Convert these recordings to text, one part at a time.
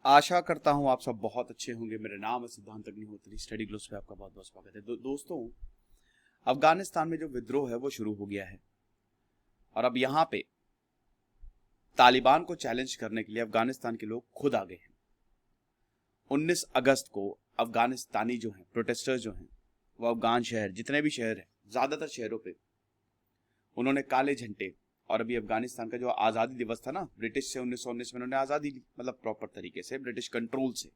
आशा करता हूं आप सब बहुत अच्छे होंगे। मेरा नाम है सिद्धांत अग्निहोत्री। स्टडी ग्लोब्स पे आपका बहुत बहुत स्वागत है। दोस्तों, अफगानिस्तान में जो विद्रोह है वो शुरू हो गया है और अब यहां पे तालिबान को चैलेंज करने के लिए अफगानिस्तान के लोग खुद आ गए हैं। 19 अगस्त को अफगानिस्तानी जो हैं, प्रोटेस्टर्स जो हैं, वो अफगान शहर, जितने भी शहर हैं, ज्यादातर शहरों पे उन्होंने काले झंडे, और अभी अफगानिस्तान का जो आज़ादी दिवस था ना, ब्रिटिश से 1919 में उन्होंने आज़ादी ली, मतलब प्रॉपर तरीके से ब्रिटिश कंट्रोल से,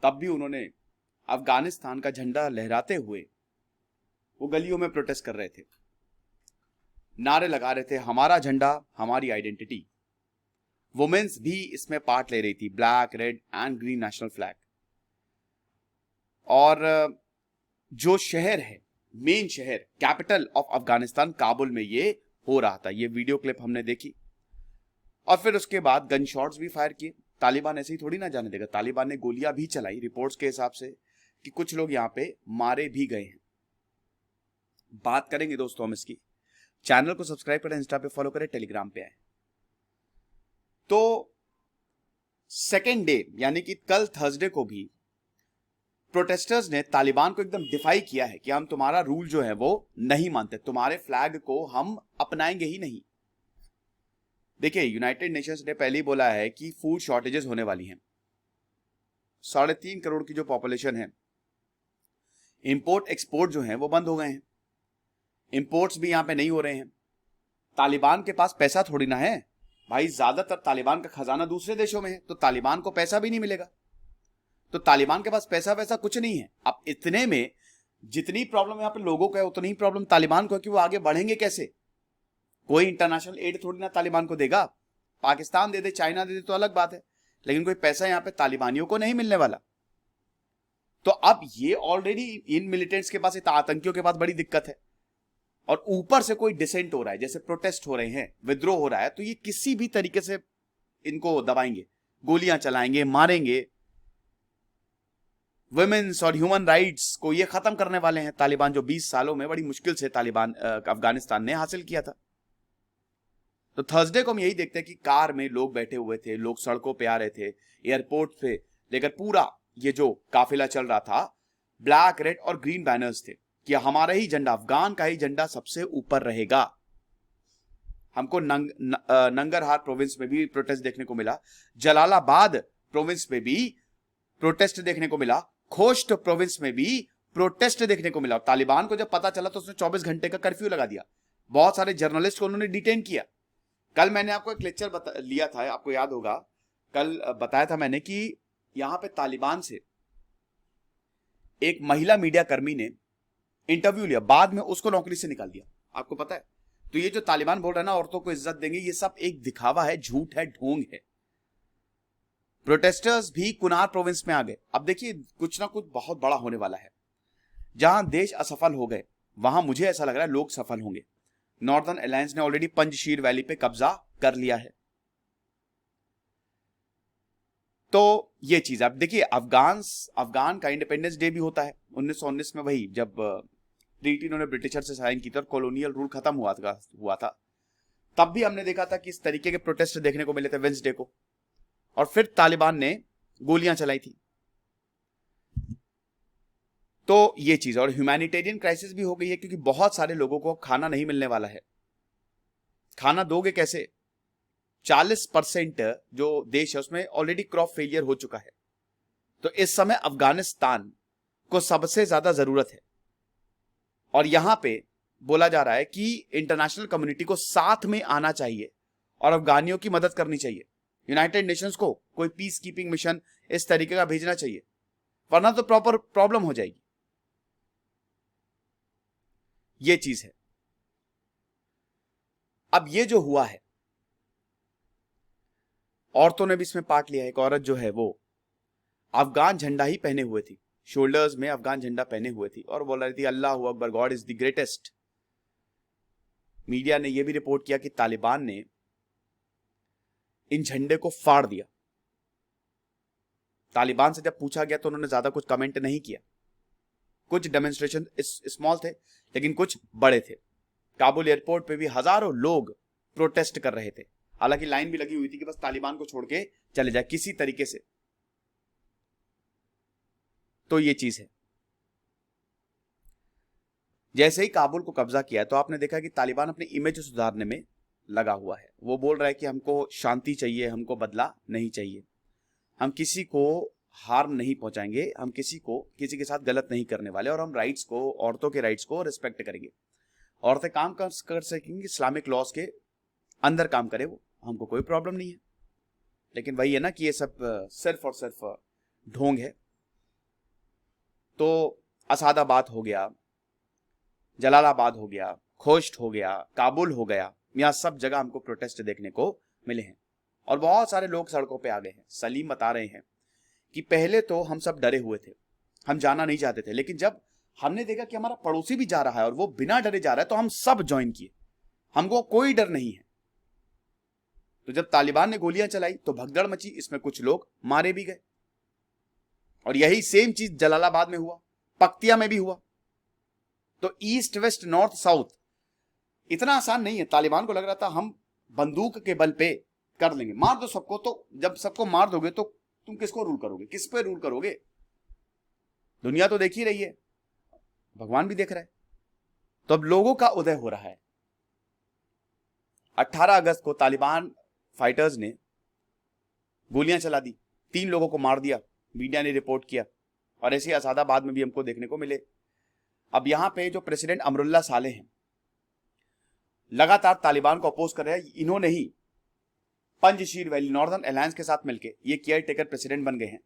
तब भी उन्होंने अफगानिस्तान का झंडा लहराते हुए वो गलियों में प्रोटेस्ट कर रहे थे, नारे लगा रहे थे, हमारा झंडा हमारी आइडेंटिटी। वुमेन्स भी इसमें पार्ट ले रही थी, black, red and green national flag. और जो शहर है, मेन शहर, कैपिटल ऑफ अफगानिस्तान, काबुल में ये हो रहा था। ये वीडियो क्लिप हमने देखी और फिर उसके बाद गन शॉट्स भी फायर किए। तालिबान ऐसे ही थोड़ी ना जाने देगा। तालिबान ने गोलियां भी चलाई, रिपोर्ट्स के हिसाब से कि कुछ लोग यहां पे मारे भी गए हैं। बात करेंगे दोस्तों हम इसकी। चैनल को सब्सक्राइब करें, इंस्टा पे फॉलो करें, टेलीग्राम पे आए। तो सेकेंड डे यानी कि कल थर्सडे को भी प्रोटेस्टर्स ने तालिबान को एकदम डिफाई किया है कि हम तुम्हारा रूल जो है वो नहीं मानते, तुम्हारे फ्लैग को हम अपनाएंगे ही नहीं। देखिए, यूनाइटेड नेशंस ने पहले ही बोला है कि फूड शॉर्टेजेस होने वाली हैं। 3.5 करोड़ की जो पॉपुलेशन है, इंपोर्ट एक्सपोर्ट जो है वो बंद हो गए हैं, इंपोर्ट्स भी यहां पे नहीं हो रहे हैं। तालिबान के पास पैसा थोड़ी ना है भाई, ज्यादातर तालिबान का खजाना दूसरे देशों में है, तो तालिबान को पैसा भी नहीं मिलेगा। तो तालिबान के पास पैसा वैसा कुछ नहीं है। अब इतने में जितनी प्रॉब्लम यहां पे लोगों को है, उतनी ही प्रॉब्लम तालिबान को है कि वो आगे बढ़ेंगे कैसे। कोई इंटरनेशनल एड थोड़ी ना तालिबान को देगा। पाकिस्तान दे दे, चाइना दे दे तो अलग बात है, लेकिन कोई पैसा यहां पे तालिबानियों को नहीं मिलने वाला। तो अब ये ऑलरेडी इन मिलिटेंट्स के पास, आतंकियों के पास बड़ी दिक्कत है, और ऊपर से कोई डिसेंट हो रहा है, जैसे प्रोटेस्ट हो रहे हैं, विद्रोह हो रहा है, तो ये किसी भी तरीके से इनको दबाएंगे, गोलियां चलाएंगे, मारेंगे। वुमेन्स और ह्यूमन राइट्स को ये खत्म करने वाले हैं तालिबान, जो 20 सालों में बड़ी मुश्किल से तालिबान अफगानिस्तान ने हासिल किया था। तो थर्सडे को हम यही देखते हैं कि कार में लोग बैठे हुए थे, लोग सड़कों पे आ रहे थे, एयरपोर्ट पे लेकर पूरा ये जो काफिला चल रहा था, ब्लैक, रेड और ग्रीन बैनर्स थे कि हमारा ही झंडा, अफगान का ही झंडा सबसे ऊपर रहेगा। हमको नंगरहार प्रोविंस में भी प्रोटेस्ट देखने को मिला, जलालाबाद प्रोविंस में भी प्रोटेस्ट देखने को मिला, खोस्ट प्रोविंस में भी प्रोटेस्ट देखने को मिला। तालिबान को जब पता चला तो उसने 24 घंटे का कर्फ्यू लगा दिया। बहुत सारे जर्नलिस्ट को उन्होंने डिटेन किया। कल मैंने आपको एक लेक्चर लिया था, आपको याद होगा, कल बताया था मैंने कि यहां पे तालिबान से एक महिला मीडिया कर्मी ने इंटरव्यू लिया, बाद में उसको नौकरी से निकाल दिया। आपको पता है? तो ये जो तालिबान बोल रहा है ना, औरतों को इज्जत देंगे, ये सब एक दिखावा है, झूठ है, ढोंग है। प्रोटेस्टर्स भी कुनार प्रोविंस में आ गए। अब देखिए, कुछ ना कुछ बहुत बड़ा होने वाला है। जहां देश असफल हो गए, वहां मुझे ऐसा लग रहा है लोग सफल होंगे। नॉर्दर्न अलायंस ने ऑलरेडी पंजशीर वैली पे कब्जा कर लिया है। तो ये चीज, अब देखिए, अफगान का इंडिपेंडेंस डे भी होता है 1919 में, वही जब ट्रीटी इन्होंने ब्रिटिशर से साइन की थी और कॉलोनियल रूल खत्म हुआ था। तब भी हमने देखा था कि इस तरीके के प्रोटेस्ट देखने को मिले थे वेंसडे को, और फिर तालिबान ने गोलियां चलाई थी। तो ये चीज, और ह्यूमैनिटेरियन क्राइसिस भी हो गई है, क्योंकि बहुत सारे लोगों को खाना नहीं मिलने वाला है। खाना दोगे कैसे? 40% जो देश है उसमें ऑलरेडी क्रॉप फेलियर हो चुका है। तो इस समय अफगानिस्तान को सबसे ज्यादा जरूरत है, और यहां पे बोला जा रहा है कि इंटरनेशनल कम्युनिटी को साथ में आना चाहिए और अफगानियों की मदद करनी चाहिए। यूनाइटेड नेशंस को कोई पीस कीपिंग मिशन इस तरीके का भेजना चाहिए, वरना तो प्रॉपर प्रॉब्लम हो जाएगी। ये चीज है। अब ये जो हुआ है, औरतों ने भी इसमें पार्ट लिया है। एक औरत जो है वो अफगान झंडा ही पहने हुए थी, शोल्डर्स में अफगान झंडा पहने हुए थी, और बोल रही थी अल्लाह अकबर, God is the greatest. Media ने यह भी रिपोर्ट किया कि तालिबान ने इन झंडे को फाड़ दिया। तालिबान से जब पूछा गया तो उन्होंने ज्यादा कुछ कमेंट नहीं किया। कुछ डेमोन्स्ट्रेशन स्मॉल थे, लेकिन कुछ बड़े थे। काबुल एयरपोर्ट पे भी हजारों लोग प्रोटेस्ट कर रहे थे। हालांकि लाइन भी लगी हुई थी कि बस तालिबान को छोड़ के चले जाए किसी तरीके से। तो ये चीज है। जैसे ही काबुल को कब्जा किया तो आपने देखा कि तालिबान अपनी इमेज सुधारने में लगा हुआ है। वो बोल रहा है कि हमको शांति चाहिए, हमको बदला नहीं चाहिए, हम किसी को हार्म नहीं पहुंचाएंगे, हम किसी के साथ गलत नहीं करने वाले, और हम राइट्स को, औरतों के राइट्स को रिस्पेक्ट करेंगे। औरतें काम कर सकेंगी, इस्लामिक लॉज के अंदर काम करे, वो हमको कोई प्रॉब्लम नहीं है। लेकिन वही है ना कि ये सब सिर्फ और सिर्फ ढोंग है। तो असादाबाद हो गया, जलालाबाद हो गया, खोस्ट हो गया, काबुल हो गया, यहाँ सब जगह हमको प्रोटेस्ट देखने को मिले हैं और बहुत सारे लोग सड़कों पे आ गए हैं। सलीम बता रहे हैं कि पहले तो हम सब डरे हुए थे, हम जाना नहीं चाहते थे, लेकिन जब हमने देखा कि हमारा पड़ोसी भी जा रहा है और वो बिना डरे जा रहा है तो हम सब ज्वाइन किए, हमको कोई डर नहीं है। तो जब तालिबान ने गोलियां चलाई तो भगदड़ मची, इसमें कुछ लोग मारे भी गए। और यही सेम चीज जलालाबाद में हुआ, पक्तिया में भी हुआ। तो ईस्ट वेस्ट नॉर्थ साउथ इतना आसान नहीं है। तालिबान को लग रहा था हम बंदूक के बल पे कर लेंगे, मार दो सबको। तो जब सबको मार दोगे तो तुम किसको रूल करोगे, किस पे रूल करोगे? दुनिया तो देख ही रही है, भगवान भी देख रहा है। तो अब लोगों का उदय हो रहा है। 18 अगस्त को तालिबान फाइटर्स ने गोलियां चला दी, 3 लोगों को मार दिया, मीडिया ने रिपोर्ट किया। और ऐसे असादाबाद में भी हमको देखने को मिले। अब यहां पे जो प्रेसिडेंट अमरुल्ला साले हैं, लगातार तालिबान को अपोज कर रहे हैं। इन्होंने ही पंजशीर वैली नॉर्दर्न अलायंस के साथ मिलकर ये केयर टेकर प्रेसिडेंट बन गए हैं।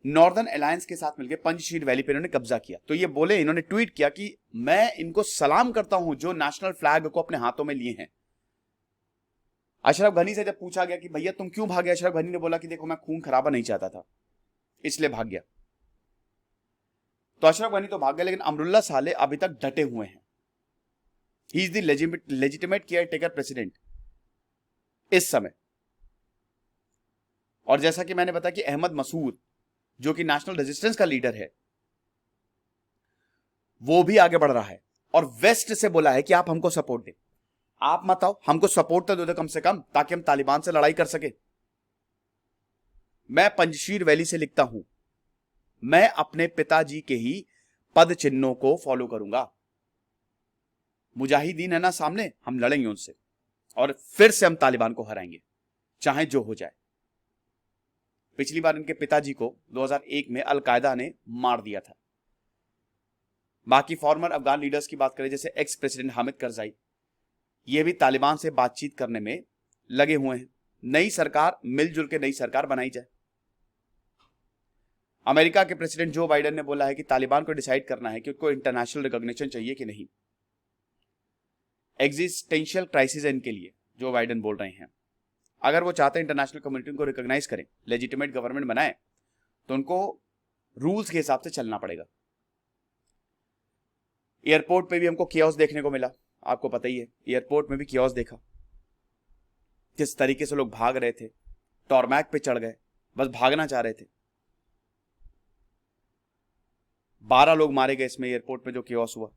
नॉर्दर्न अलायंस के साथ मिलकर पंजशीर वैली पे इन्होंने कब्जा किया। तो ये बोले, इन्होंने ट्वीट किया कि मैं इनको सलाम करता हूं जो नेशनल फ्लैग को अपने हाथों में लिए हैं। अशरफ गनी से जब पूछा गया कि भैया तुम क्यों भागे, अशरफ गनी ने बोला कि देखो मैं खून खराबा नहीं चाहता था इसलिए भाग गया। तो अशरफ गनी तो भाग गया, लेकिन अमरुल्ला साले अभी तक डटे हुए हैं। He is the legitimate care taker president इस समय। और जैसा कि मैंने बताया कि अहमद मसूद जो कि नेशनल रेजिस्टेंस का लीडर है, वो भी आगे बढ़ रहा है और वेस्ट से बोला है कि आप हमको सपोर्ट दें, आप मत आओ, हमको सपोर्ट तो दो कम से कम, ताकि हम तालिबान से लड़ाई कर सके। मैं पंजशीर वैली से लिखता हूं, मैं अपने पिताजी के ही पद चिन्हों को फॉलो करूंगा। मुजाहिदीन है ना सामने, हम लड़ेंगे उनसे और फिर से हम तालिबान को हराएंगे, चाहे जो हो जाए। पिछली बार इनके पिताजी को 2001 में अलकायदा ने मार दिया था। बाकी फॉर्मर अफगान लीडर्स की बात करें, जैसे एक्स प्रेसिडेंट हामिद करजाई, ये भी तालिबान से बातचीत करने में लगे हुए हैं। नई सरकार, मिलजुल के नई सरकार बनाई जाए। अमेरिका के प्रेसिडेंट जो बाइडेन ने बोला है कि तालिबान को डिसाइड करना है कि उनको इंटरनेशनल रिकॉग्निशन चाहिए कि नहीं। एग्जिस्टेंशियल क्राइसिस है इनके लिए, जो बाइडेन बोल रहे हैं। अगर वो चाहते हैं इंटरनेशनल कम्युनिटी को रिकॉग्नाइज करें, लेजिटिमेट गवर्नमेंट बनाए, तो उनको रूल्स के हिसाब से चलना पड़ेगा। एयरपोर्ट पे भी हमको कियोस्क देखने को मिला, आपको पता ही है, एयरपोर्ट में भी कियोस्क देखा, किस तरीके से लोग भाग रहे थे, टॉरमैक पे चढ़ गए, बस भागना चाह रहे थे। 12 लोग मारे गए इसमें, एयरपोर्ट पे जो कियोस्क हुआ।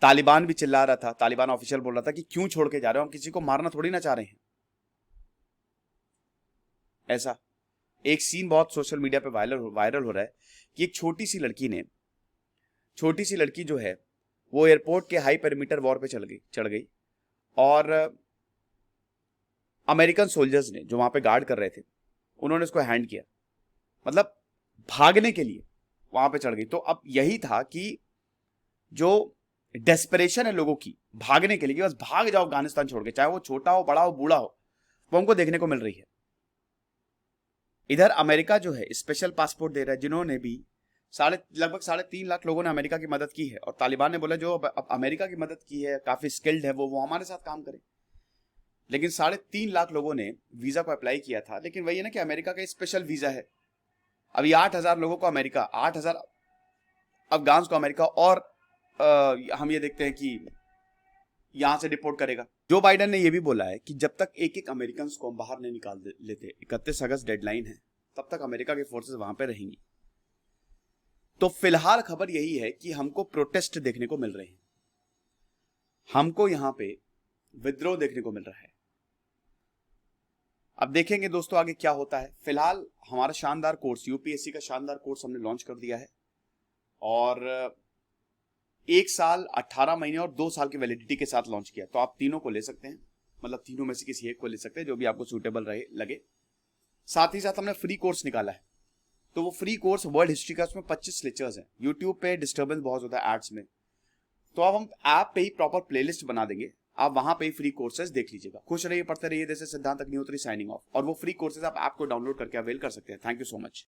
तालिबान भी चिल्ला रहा था, तालिबान ऑफिशियल बोल रहा था कि क्यों छोड़ के जा रहे हो, हम किसी को मारना थोड़ी ना चाह रहे हैं। ऐसा एक सीन बहुत सोशल मीडिया पे वायरल हो रहा है कि एक छोटी सी लड़की जो है वो एयरपोर्ट के हाई पेरीमीटर वॉर पे चढ़ गई और अमेरिकन सोल्जर्स ने जो वहां पे गार्ड कर रहे थे, उन्होंने उसको हैंड किया, मतलब भागने के लिए वहां पे चढ़ गई। तो अब यही था कि जो डेस्परेशन है लोगों की भागने के लिए, कि बस भाग जाओ अफगानिस्तान छोड़ के, चाहे वो छोटा हो, बड़ा हो, बूढ़ा हो, वो हमको देखने को मिल रही है। इधर अमेरिका जो है स्पेशल पासपोर्ट दे रहा है, जिन्होंने भी लगभग 3.5 लाख लोगों ने अमेरिका की मदद की है। और तालिबान ने बोला जो अमेरिका की मदद की है, काफी स्किल्ड है, वो हमारे साथ काम करे। लेकिन 3.5 लाख लोगों ने वीजा को अप्लाई किया था। लेकिन वही है ना कि अमेरिका का स्पेशल वीजा है। अभी 8,000 लोगों को अमेरिका, 8,000 अफगान को अमेरिका, और हम ये देखते हैं कि यहां से डिपोर्ट करेगा। जो बाइडेन ने यह भी बोला है कि जब तक एक एक अमेरिकन को हम बाहर नहीं निकाल लेते, 31 अगस्त डेडलाइन है, तब तक अमेरिका के फोर्सेस वहां पे रहेंगी। तो फिलहाल खबर यही है कि हमको प्रोटेस्ट देखने को मिल रहे हैं, हमको यहां पे विद्रोह देखने को मिल रहा है। अब देखेंगे दोस्तों आगे क्या होता है। फिलहाल हमारा शानदार कोर्स, यूपीएससी का शानदार कोर्स हमने लॉन्च कर दिया है, और 1 साल, 18 महीने और 2 साल की वैलिडिटी के साथ लॉन्च किया। तो आप तीनों को ले सकते हैं, मतलब तीनों में से किसी एक को ले सकते हैं, जो भी आपको सूटेबल रहे लगे। साथ ही साथ हमने फ्री कोर्स निकाला है, तो वो फ्री कोर्स वर्ल्ड हिस्ट्री का, उसमें 25 लेक्चर्स हैं। यूट्यूब पे डिस्टर्बेंस बहुत होता है एड्स में, तो अब हम ऐप पे ही प्रॉपर प्लेलिस्ट बना देंगे, आप वहां पे ही फ्री कोर्सेज देख लीजिएगा। खुश रहिए, पढ़ते रहिए। जैसे सिद्धांत अग्निहोत्री साइनिंग ऑफ। और वो फ्री कोर्सेज आप ऐप को डाउनलोड करके अवेल कर सकते हैं। Thank you so much.